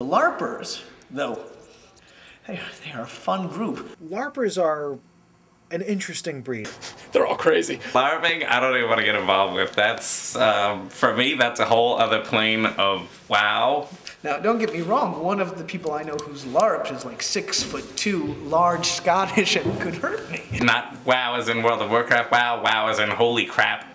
The LARPers, though, they are a fun group. LARPers are an interesting breed. They're all crazy. LARPing, I don't even want to get involved with. That's, for me, that's a whole other plane of WoW. Now, don't get me wrong, one of the people I know who's LARPed is like 6'2", large, Scottish, and could hurt me. Not WoW as in World of Warcraft, WoW as in holy crap.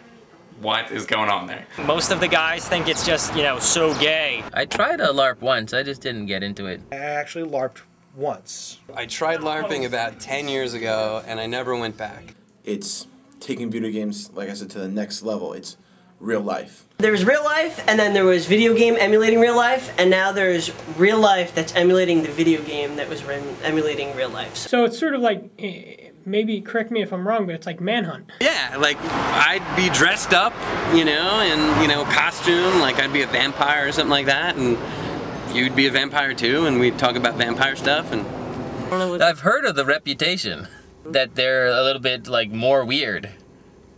What is going on there? Most of the guys think it's just, you know, so gay. I tried a LARP once, I just didn't get into it. I actually LARPed once. I tried LARPing about 10 years ago, and I never went back. It's taking video games, like I said, to the next level. It's real life. There was real life, and then there was video game emulating real life, and now there's real life that's emulating the video game that was emulating real life. So it's sort of like, maybe correct me if I'm wrong, but it's like Manhunt. Yeah, like I'd be dressed up, you know, in, you know, costume, like I'd be a vampire or something like that, and you'd be a vampire too, and we'd talk about vampire stuff. And I've heard of the reputation that they're a little bit like more weird.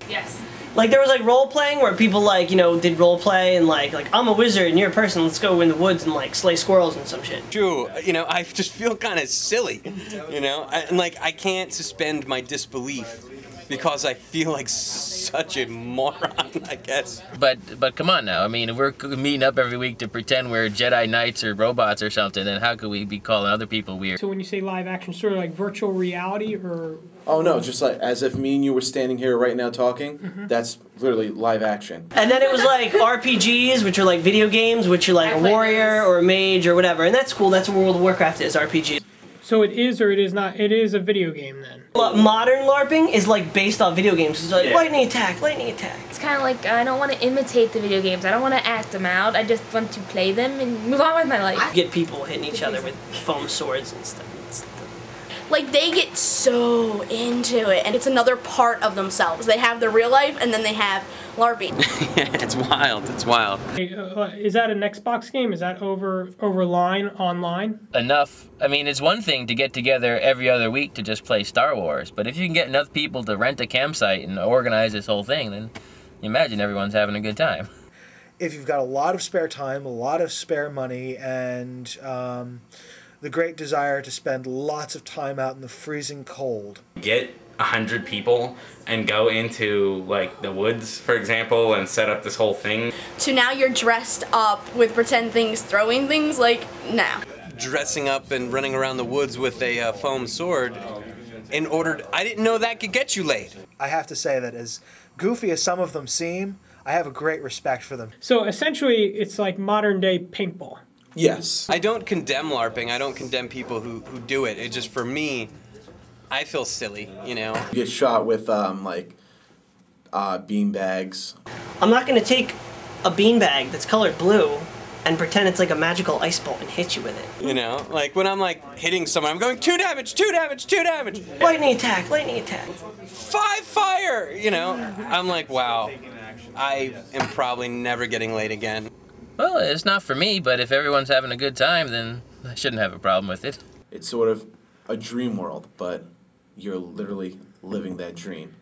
Yes. Like there was like role playing where people like, you know, did role play and like I'm a wizard and you're a person, let's go in the woods and like slay squirrels and some shit. True, you know, I just feel kind of silly, you know, and like I can't suspend my disbelief because I feel like such a moron, I guess. But come on now, I mean, if we're meeting up every week to pretend we're Jedi Knights or robots or something, then how could we be calling other people weird? So when you say live action, sort of like virtual reality or... Oh no, just like as if me and you were standing here right now talking, that's literally live action. And then it was like RPGs, which are like video games, which are like a warrior or a mage or whatever, and that's cool, that's what World of Warcraft is, RPG. So it is or it is not, it is a video game then? Modern LARPing is like based off video games. It's like lightning attack, lightning attack. It's kind of like I don't want to imitate the video games. I don't want to act them out. I just want to play them and move on with my life. Get people hitting each other with foam swords and stuff. Like they get so into it, and it's another part of themselves. They have their real life, and then they have LARPing. Yeah, it's wild. It's wild. Is that an Xbox game? Is that over online? Enough. I mean, it's one thing to get together every other week to just play Star Wars, but if you can get enough people to rent a campsite and organize this whole thing, then you imagine everyone's having a good time. If you've got a lot of spare time, a lot of spare money, and the great desire to spend lots of time out in the freezing cold. Get 100 people and go into like the woods, for example, and set up this whole thing. So now you're dressed up with pretend things, throwing things, like, now. Dressing up and running around the woods with a foam sword in order to, I didn't know that could get you laid. I have to say that as goofy as some of them seem, I have a great respect for them. So essentially it's like modern day paintball. Yes. I don't condemn LARPing. I don't condemn people who do it. It just, for me, I feel silly, you know? You get shot with, bean bags. I'm not going to take a beanbag that's colored blue and pretend it's like a magical ice bolt and hit you with it. You know? Like, when I'm, like, hitting someone, I'm going, 2 damage, 2 damage, 2 damage! Lightning attack, lightning attack. 5 fire! You know? I'm like, wow. I am probably never getting laid again. Well, it's not for me, but if everyone's having a good time, then I shouldn't have a problem with it. It's sort of a dream world, but you're literally living that dream.